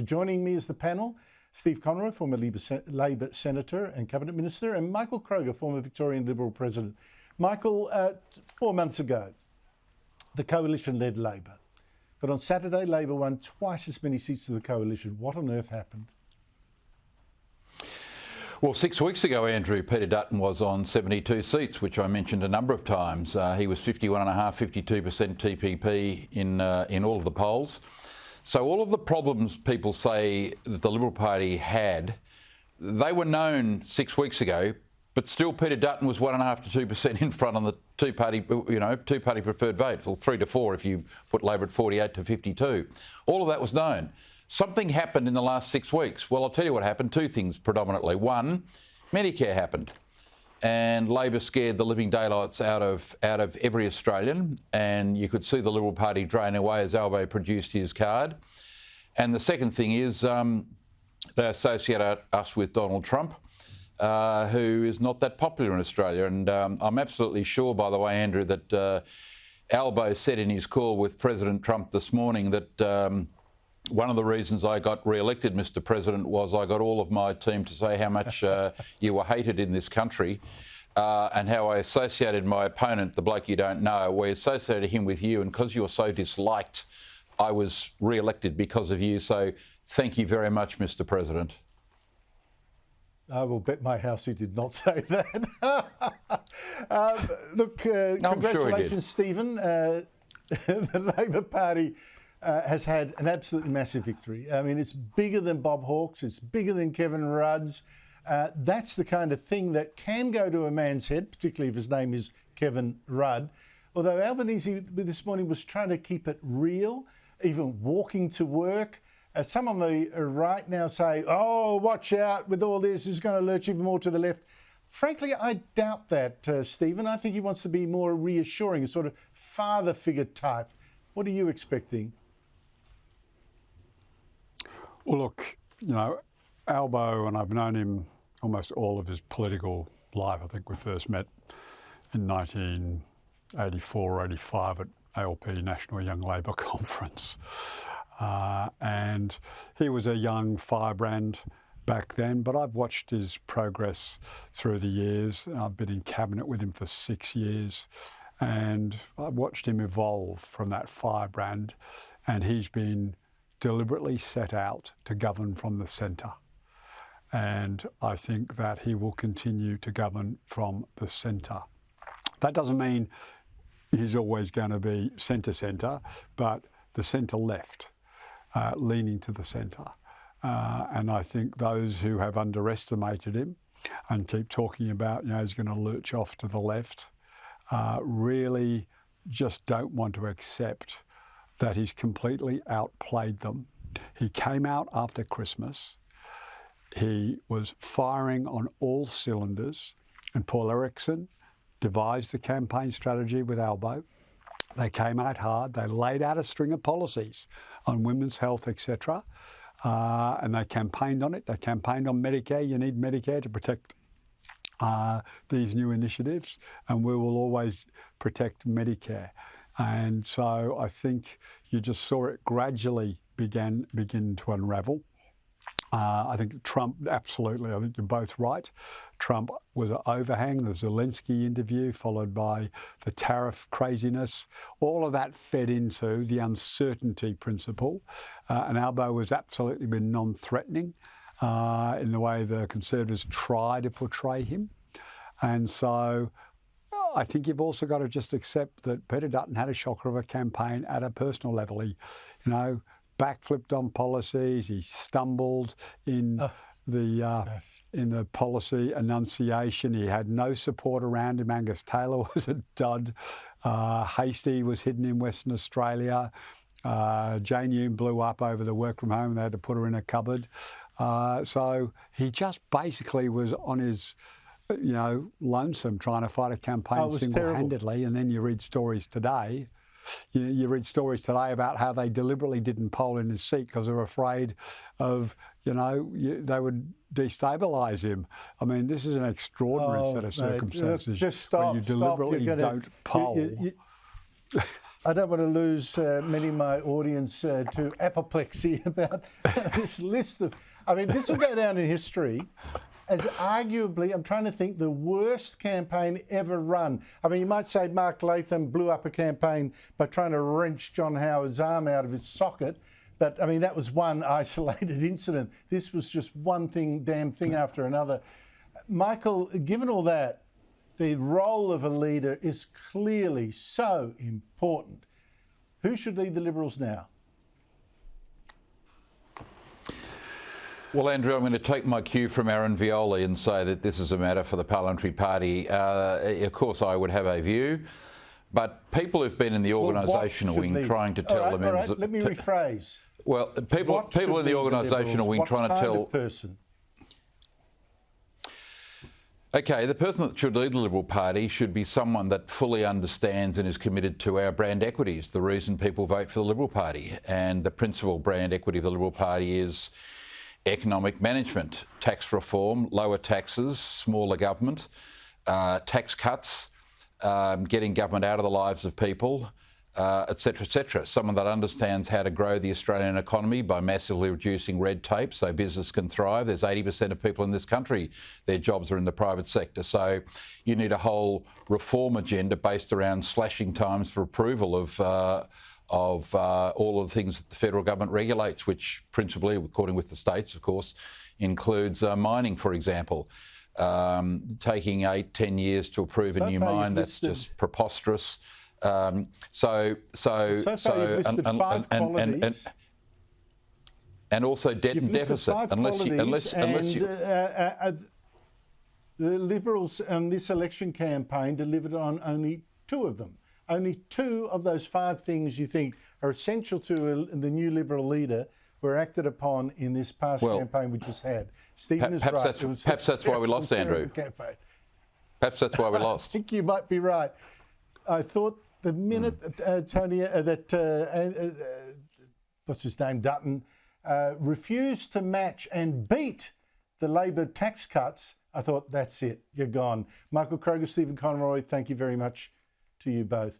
Joining me is the panel, Steve Conroy, former Labor Senator and Cabinet Minister, and Michael Kroger, former Victorian Liberal President. Michael, 4 months ago, the coalition led Labor. But on Saturday, Labor won twice as many seats as the coalition. What on earth happened? Well, 6 weeks ago, Andrew, Peter Dutton was on 72 seats, which I mentioned a number of times. He was 51.5%, 52% TPP in all of the polls. So all of the problems people say that the Liberal Party had, they were known 6 weeks ago, but still Peter Dutton was 1.5% to 2% in front on the two-party preferred vote, or 3 to 4 if you put Labor at 48 to 52. All of that was known. Something happened in the last 6 weeks. Well, I'll tell you what happened. Two things predominantly. One, Medicare happened, and Labor scared the living daylights out of every Australian, and you could see the Liberal Party drain away as Albo produced his card. And the second thing is they associate us with Donald Trump, who is not that popular in Australia. And I'm absolutely sure, by the way, Andrew, that Albo said in his call with President Trump this morning that one of the reasons I got re-elected, Mr. President, was I got all of my team to say how much you were hated in this country and how I associated my opponent, the bloke you don't know, we associated him with you, and because you're so disliked, I was re-elected because of you. So thank you very much, Mr. President. I will bet my house he did not say that. Look, congratulations, Stephen. The Labor Party has had an absolutely massive victory. I mean, it's bigger than Bob Hawke's, it's bigger than Kevin Rudd's. That's the kind of thing that can go to a man's head, particularly if his name is Kevin Rudd. Although Albanese this morning was trying to keep it real, even walking to work. Some on the right now say, oh, watch out with all this, it's going to lurch even more to the left. Frankly, I doubt that, Stephen. I think he wants to be more reassuring, a sort of father figure type. What are you expecting? Well, look, Albo, and I've known him almost all of his political life. I think we first met in 1984 or 85 at ALP, National Young Labor Conference. And he was a young firebrand back then, but I've watched his progress through the years. I've been in cabinet with him for 6 years, and I've watched him evolve from that firebrand, and he's been deliberately set out to govern from the centre. And I think that he will continue to govern from the centre. That doesn't mean he's always going to be centre, but the centre-left, leaning to the centre. And I think those who have underestimated him and keep talking about, he's going to lurch off to the left, really just don't want to accept that he's completely outplayed them. He came out after Christmas. He was firing on all cylinders, and Paul Erickson devised the campaign strategy with Albo. They came out hard. They laid out a string of policies on women's health, etc., and they campaigned on it. They campaigned on Medicare. You need Medicare to protect these new initiatives, and we will always protect Medicare. And so I think you just saw it gradually begin to unravel. I think Trump, absolutely, I think you're both right. Trump was an overhang. The Zelensky interview, followed by the tariff craziness. All of that fed into the uncertainty principle. And Albo has absolutely been non-threatening in the way the Conservatives try to portray him. And so I think you've also got to just accept that Peter Dutton had a shocker of a campaign at a personal level. He, backflipped on policies. He stumbled in the policy enunciation. He had no support around him. Angus Taylor was a dud. Hastie was hidden in Western Australia. Jane Hume blew up over the work from home. They had to put her in a cupboard. So he just basically was on his lonesome trying to fight a campaign single-handedly. Terrible. And then you read stories today. You read stories today about how they deliberately didn't poll in his seat because they were afraid of, they would destabilise him. I mean, this is an extraordinary set of circumstances just stop, where you deliberately don't poll. I don't want to lose many of my audience to apoplexy about this list of... I mean, this will go down in history as arguably, I'm trying to think, the worst campaign ever run. I mean, you might say Mark Latham blew up a campaign by trying to wrench John Howard's arm out of his socket. But, I mean, that was one isolated incident. This was just one damn thing after another. Michael, given all that, the role of a leader is clearly so important. Who should lead the Liberals now? Well, Andrew, I'm going to take my cue from Aaron Violi and say that this is a matter for the Parliamentary Party. Of course, I would have a view, but people who've been in the organisational wing trying to tell the members... Let me rephrase. Well, people in the organisational wing trying to tell... What kind of person? Okay, the person that should lead the Liberal Party should be someone that fully understands and is committed to our brand equities, the reason people vote for the Liberal Party. And the principal brand equity of the Liberal Party is economic management, tax reform, lower taxes, smaller government, tax cuts, getting government out of the lives of people, etc., etc. Someone that understands how to grow the Australian economy by massively reducing red tape so business can thrive. There's 80% of people in this country, their jobs are in the private sector. So you need a whole reform agenda based around slashing times for approval of all of the things that the federal government regulates, which principally, according with the states, of course, includes mining, for example. Taking 8-10 years to approve a new mine, that's just preposterous. And also debt and deficit. The Liberals on this election campaign delivered on only 2 of them. Only 2 of those 5 things you think are essential to the new Liberal leader were acted upon in this past campaign we just had. Stephen is right. Perhaps that's why we lost, Andrew. Perhaps that's why we lost. I think you might be right. I thought the minute Tony, what's his name, Dutton, refused to match and beat the Labor tax cuts, I thought, that's it, you're gone. Michael Kroger, Stephen Conroy, thank you very much to you both.